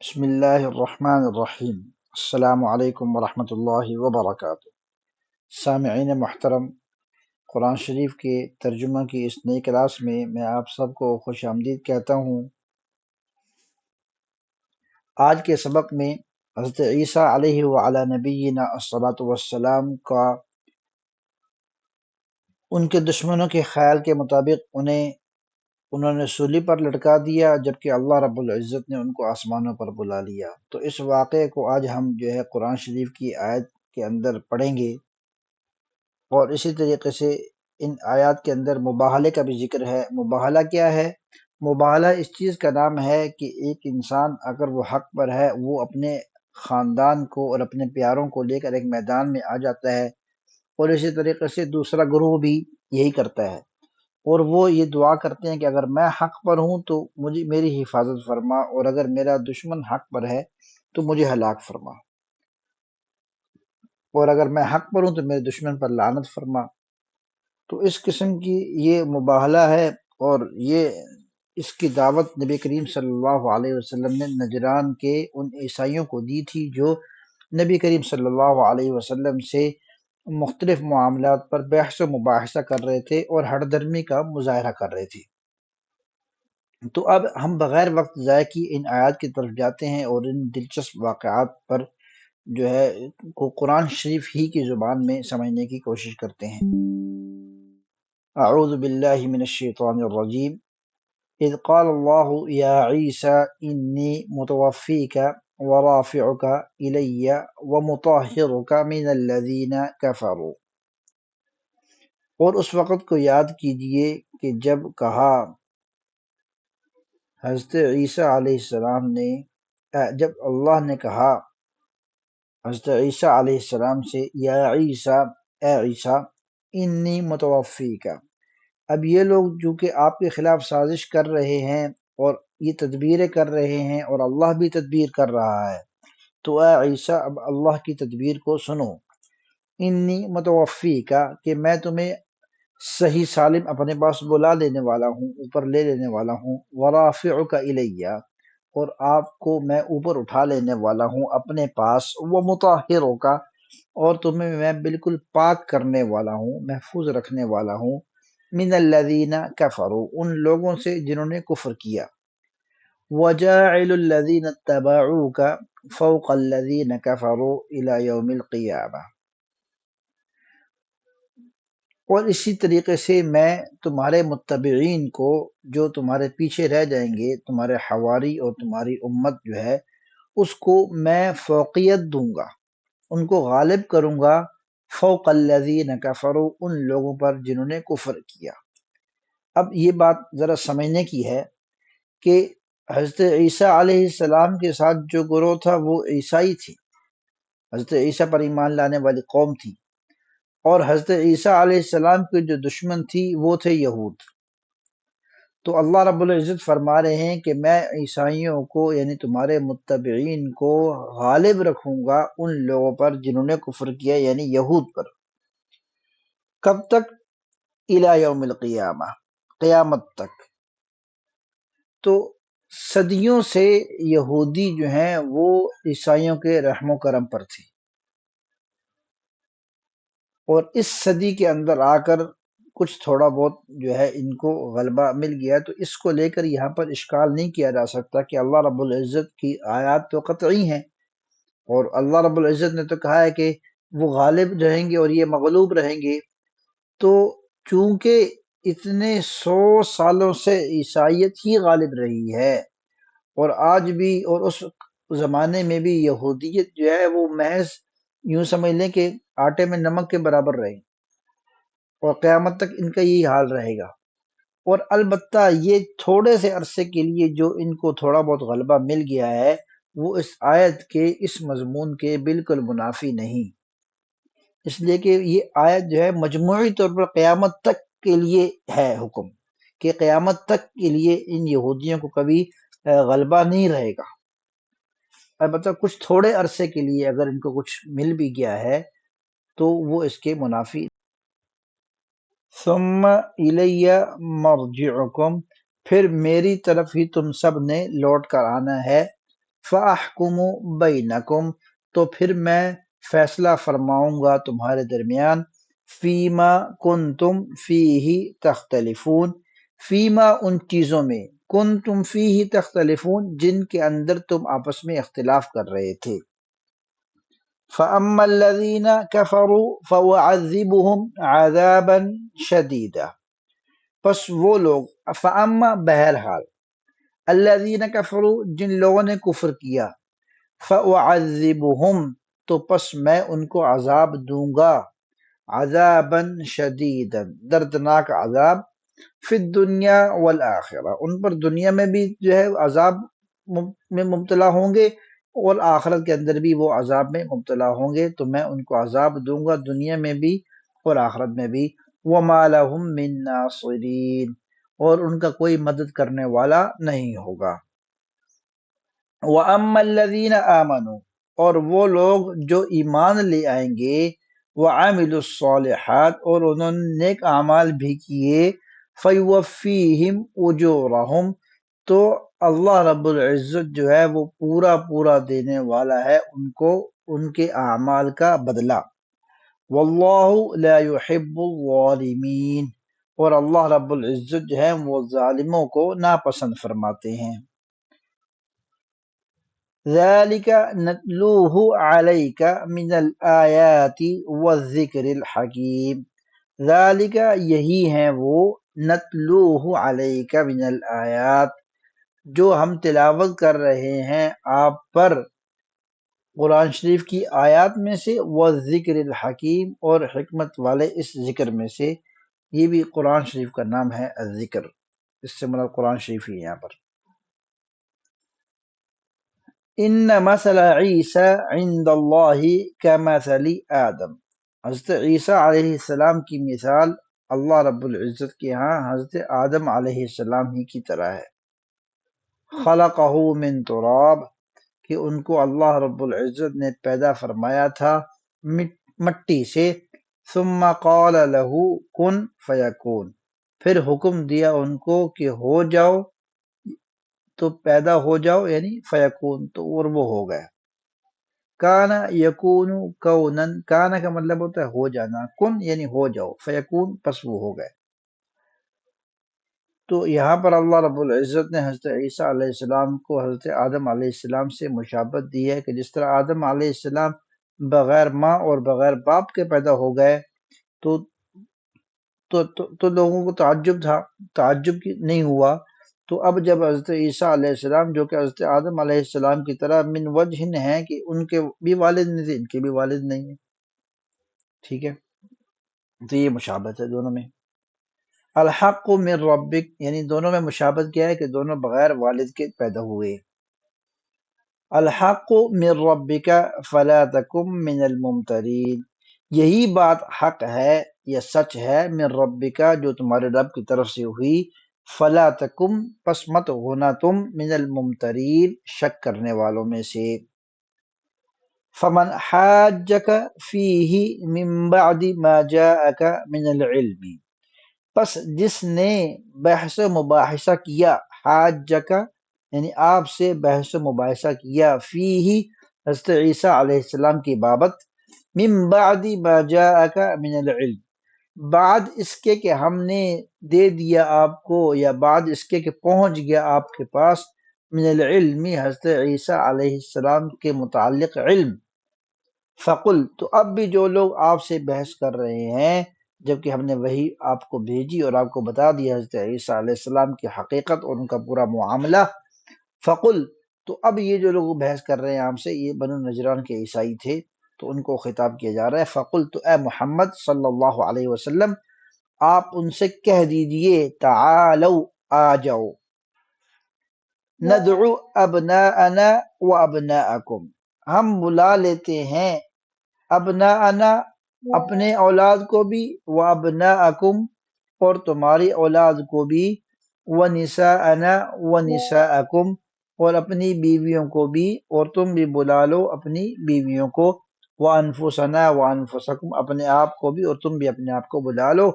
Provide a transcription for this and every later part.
بسم اللہ الرحمن الرحیم۔ السلام علیکم ورحمۃ اللہ وبرکاتہ۔ سامعین محترم، قرآن شریف کے ترجمہ کی اس نئی کلاس میں آپ سب کو خوش آمدید کہتا ہوں۔ آج کے سبق میں حضرت عیسیٰ علیہ وعلی نبینا الصلاۃ والسلام کا ان کے دشمنوں کے خیال کے مطابق انہوں نے سولی پر لٹکا دیا، جبکہ اللہ رب العزت نے ان کو آسمانوں پر بلا لیا۔ تو اس واقعے کو آج ہم قرآن شریف کی آیت کے اندر پڑھیں گے، اور اسی طریقے سے ان آیات کے اندر مباہلے کا بھی ذکر ہے۔ مباہلہ کیا ہے؟ مباہلہ اس چیز کا نام ہے کہ ایک انسان اگر وہ حق پر ہے، وہ اپنے خاندان کو اور اپنے پیاروں کو لے کر ایک میدان میں آ جاتا ہے، اور اسی طریقے سے دوسرا گروہ بھی یہی کرتا ہے، اور وہ یہ دعا کرتے ہیں کہ اگر میں حق پر ہوں تو میری حفاظت فرما، اور اگر میرا دشمن حق پر ہے تو مجھے ہلاک فرما، اور اگر میں حق پر ہوں تو میرے دشمن پر لعنت فرما۔ تو اس قسم کی یہ مباہلہ ہے، اور اس کی دعوت نبی کریم صلی اللہ علیہ وسلم نے نجران کے ان عیسائیوں کو دی تھی جو نبی کریم صلی اللہ علیہ وسلم سے مختلف معاملات پر بحث و مباحثہ کر رہے تھے اور ہٹ درمی کا مظاہرہ کر رہے تھے۔ تو اب ہم بغیر وقت ضائع کی ان آیات کی طرف جاتے ہیں اور ان دلچسپ واقعات پر کو قرآن شریف ہی کی زبان میں سمجھنے کی کوشش کرتے ہیں۔ اعوذ باللہ من الشیطان الرجیم۔ اذ قال اللہ یا عیسی انی متوفیک ورافعک الی ومطہرک من الذین کفروا۔ اور اس وقت کو یاد کیجئے کہ جب کہا حضرت عیسیٰ علیہ السلام نے جب اللہ نے کہا حضرت عیسیٰ علیہ السلام سے، یا عیسیٰ، اے عیسیٰ، انی متوفیک۔ اب یہ لوگ جو کہ آپ کے خلاف سازش کر رہے ہیں اور یہ تدبیریں کر رہے ہیں، اور اللہ بھی تدبیر کر رہا ہے، تو اے عیسیٰ اب اللہ کی تدبیر کو سنو۔ انی متوفیک، کہ میں تمہیں صحیح سالم اپنے پاس بلا لینے والا ہوں، اوپر لے لینے والا ہوں، ورافعک الیہ، اور آپ کو میں اوپر اٹھا لینے والا ہوں اپنے پاس، ومطہرک، اور تمہیں میں بالکل پاک کرنے والا ہوں، محفوظ رکھنے والا ہوں، من الذین کفروا، ان لوگوں سے جنہوں نے کفر کیا، وجاعل الذین اتبعوک فوق الذین کفروا الی یوم القیامہ، اور اسی طریقے سے میں تمہارے متبعین کو، جو تمہارے پیچھے رہ جائیں گے، تمہارے حواری اور تمہاری امت اس کو میں فوقیت دوں گا، ان کو غالب کروں گا، فوق الذین کفروا، ان لوگوں پر جنہوں نے کفر کیا۔ اب یہ بات ذرا سمجھنے کی ہے کہ حضرت عیسیٰ علیہ السلام کے ساتھ جو گروہ تھا وہ عیسائی تھی، حضرت عیسیٰ پر ایمان لانے والی قوم تھی، اور حضرت عیسیٰ علیہ السلام کے جو دشمن تھی وہ تھے یہود۔ تو اللہ رب العزت فرما رہے ہیں کہ میں عیسائیوں کو، یعنی تمہارے متبعین کو غالب رکھوں گا ان لوگوں پر جنہوں نے کفر کیا، یعنی یہود پر۔ کب تک؟ الی یوم القیامہ، قیامت تک۔ تو صدیوں سے یہودی جو ہیں وہ عیسائیوں کے رحم و کرم پر تھی، اور اس صدی کے اندر آ کر کچھ تھوڑا بہت ان کو غلبہ مل گیا، تو اس کو لے کر یہاں پر اشکال نہیں کیا جا سکتا کہ اللہ رب العزت کی آیات تو قطعی ہیں، اور اللہ رب العزت نے تو کہا ہے کہ وہ غالب رہیں گے اور یہ مغلوب رہیں گے۔ تو چونکہ اتنے 100 سالوں سے عیسائیت ہی غالب رہی ہے، اور آج بھی، اور اس زمانے میں بھی یہودیت وہ محض یوں سمجھ لیں کہ آٹے میں نمک کے برابر رہی، اور قیامت تک ان کا یہی حال رہے گا۔ اور البتہ یہ تھوڑے سے عرصے کے لیے جو ان کو تھوڑا بہت غلبہ مل گیا ہے، وہ اس آیت کے اس مضمون کے بالکل منافی نہیں، اس لیے کہ یہ آیت مجموعی طور پر قیامت تک کے لیے ہے حکم، کہ قیامت تک کے لیے ان یہودیوں کو کبھی غلبہ نہیں رہے گا۔ البتہ کچھ تھوڑے عرصے کے لیے اگر ان کو کچھ مل بھی گیا ہے تو وہ اس کے منافی۔ ثم الی مرجعکم، پھر میری طرف ہی تم سب نے لوٹ کر آنا ہے، فَأَحْكُمُ بَيْنَكُمْ، تو پھر میں فیصلہ فرماؤں گا تمہارے درمیان، فیما کنتم فیہ تختلفون، فیما ان چیزوں میں، کنتم فیہ تختلفون جن کے اندر تم آپس میں اختلاف کر رہے تھے۔ فَأَمَّا الَّذِينَ كَفَرُوا فَأُعَذِّبُهُمْ عَذَابًا شَدِيدًا، پس وہ لوگ، فَأَمَّا بہرحال، الَّذِينَ كَفَرُوا جن لوگوں نے کفر کیا، فَأُعَذِّبُهُمْ تو پس میں ان کو عذاب دوں گا، عذابًا شدیدا دردناک عذاب، فی الدنیا والآخرہ ان پر دنیا میں بھی جو ہے عذاب میں مبتلا ہوں گے، اور آخرت کے اندر بھی وہ عذاب میں مبتلا ہوں گے، تو میں ان کو عذاب دوں گا دنیا میں بھی اور آخرت میں بھی۔ وَمَا لَهُم مِّن نَاصِرِينَ اور ان کا کوئی مدد کرنے والا نہیں ہوگا۔ وَأَمَّا الَّذِينَ آمَنُوا اور وہ لوگ جو ایمان لے آئیں گے، وَعَمِلُوا الصَّالِحَاتِ اور انہوں نے نیک اعمال بھی کیے، فَيُوَفِّيهِمْ أُجُورَهُمْ تو اللہ رب العزت جو ہے وہ پورا پورا دینے والا ہے ان کو ان کے اعمال کا بدلہ۔ وَاللَّهُ لَا يُحِبُّ الظَّالِمِينَ اور اللہ رب العزت جو ہے وہ ظالموں کو ناپسند فرماتے ہیں۔ ذَلِكَ نَتْلُوهُ عَلَيْكَ مِنَ الْآيَاتِ وَالذِّكْرِ الْحَكِيمِ، ذَلِكَ یہی ہیں وہ، نَتْلُوهُ عَلَيْكَ مِنَ الْآيَاتِ جو ہم تلاوت کر رہے ہیں آپ پر قرآن شریف کی آیات میں سے، وَالذِّكْرِ الْحَكِيمِ اور حکمت والے اس ذکر میں سے، یہ بھی قرآن شریف کا نام ہے الذکر، اس سے مراد قرآن شریف ہی ہے یہاں پر۔ ان مثل عیسیٰ عند اللہ کمثل آدم، حضرت عیسیٰ علیہ السلام کی مثال اللہ رب العزت کے ہاں حضرت آدم علیہ السلام ہی کی طرح ہے۔ خلقہ من تراب کہ ان کو اللہ رب العزت نے پیدا فرمایا تھا مٹی سے، ثم قال له کن فیکون پھر حکم دیا ان کو کہ ہو جاؤ، تو پیدا ہو جاؤ، یعنی فیکون تو اور وہ ہو گئے۔ کانا یکون کونن، کانا کا مطلب ہوتا ہے ہو جانا، کن یعنی ہو جاؤ، فیکون پس وہ ہو گئے۔ تو یہاں پر اللہ رب العزت نے حضرت عیسیٰ علیہ السلام کو حضرت آدم علیہ السلام سے مشابہت دی ہے کہ جس طرح آدم علیہ السلام بغیر ماں اور بغیر باپ کے پیدا ہو گئے تو لوگوں کو تعجب تھا، تعجب نہیں ہوا۔ تو اب جب حضرت عیسیٰ علیہ السلام جو کہ حضرت آدم علیہ السلام کی طرح من وجہ ہیں کہ ان کے بھی والد نہیں تھے، ان کے بھی والد نہیں ہیں، ٹھیک ہے، تو یہ مشابہت ہے دونوں میں۔ الحق من ربک یعنی دونوں میں مشابہت کیا ہے کہ دونوں بغیر والد کے پیدا ہوئے۔ الحق من ربک فلا تکن من الممترین، یہی بات حق ہے یا سچ ہے، من ربک جو تمہارے رب کی طرف سے ہوئی، فلا تکن پس مت ہونا تم، من الممترین شک کرنے والوں میں سے۔ فمن حاجک فیہ من بعد ما جاءک من العلم، پس جس نے بحث و مباحثہ کیا، حاجہ یعنی آپ سے بحث و مباحثہ کیا، فیہ حضرت عیسیٰ علیہ السلام کی بابت، من بعد ما جاءک من العلم بعد اس کے کہ ہم نے دے دیا آپ کو، یا بعد اس کے کہ پہنچ گیا آپ کے پاس، من العلم حضرت عیسیٰ علیہ السلام کے متعلق علم، فقل تو اب بھی جو لوگ آپ سے بحث کر رہے ہیں جبکہ ہم نے وہی آپ کو بھیجی اور آپ کو بتا دیا حضرت عیسیٰ علیہ السلام کی حقیقت اور ان کا پورا معاملہ، فقل تو اب یہ جو لوگ بحث کر رہے ہیں آپ سے، یہ بنو نجران کے عیسائی تھے تو ان کو خطاب کیا جا رہا ہے، فقل تو اے محمد صلی اللہ علیہ وسلم آپ ان سے کہہ دیجئے، تعالوا آ جاؤ، ندعو ابناءنا و ابناءکم ہم بلا لیتے ہیں ابناءنا اپنے اولاد کو بھی، و ابناءکم اور تمہاری اولاد کو بھی، و نساءنا و نساءکم اور اپنی بیویوں کو بھی، اور تم بھی بلا لو اپنی بیویوں کو، و انفسنا و انفسکم اپنے آپ کو بھی اور تم بھی اپنے آپ کو بلا لو،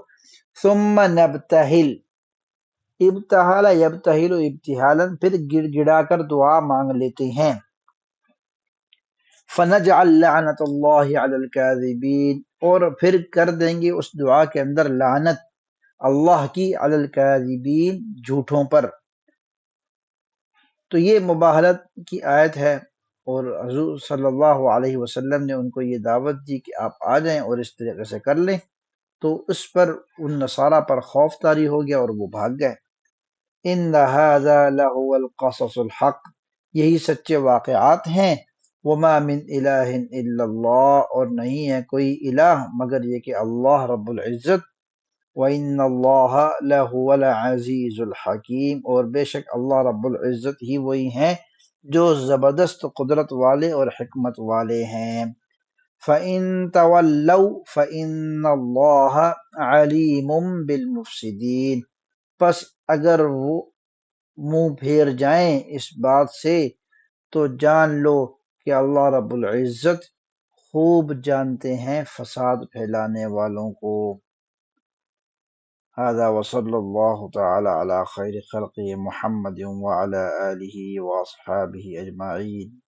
ثم نبتہل ابتحال یبتحل ابتحالا پھر گڑ گڑا کر دعا مانگ لیتے ہیں، فَنَجْعَلْ لَعْنَةَ اللَّهِ عَلَى الْكَاذِبِينَ، اور پھر کر دیں گے اس دعا کے اندر لعنت اللہ کی علی الکاذبین، جھوٹوں پر۔ تو یہ مباہلت کی آیت ہے، اور حضور صلی اللہ علیہ وسلم نے ان کو یہ دعوت دی کہ آپ آ جائیں اور اس طریقے سے کر لیں، تو اس پر ان نصارہ پر خوف طاری ہو گیا اور وہ بھاگ گئے۔ ان ھذا لہو القصص الحق، یہی سچے واقعات ہیں۔ وما من الہ الا اللہ، اور نہیں ہے کوئی الہ مگر یہ کہ اللہ رب العزت۔ وَإِنَّ اللَّهَ لَهُوَ الْعَزِيزُ الْحَكِيمُ، اور بے شک اللہ رب العزت ہی وہی ہیں جو زبردست قدرت والے اور حکمت والے ہیں۔ فَإِن تَوَلَّوْا فَإِنَّ اللَّهَ عَلِيمٌ بِالْمُفْسِدِينَ، پس اگر وہ منہ پھیر جائیں اس بات سے تو جان لو کہ اللہ رب العزت خوب جانتے ہیں فساد پھیلانے والوں کو۔ هذا وصلى الله تعالى على خير خلقه محمد وعلى آله وأصحابه أجمعين۔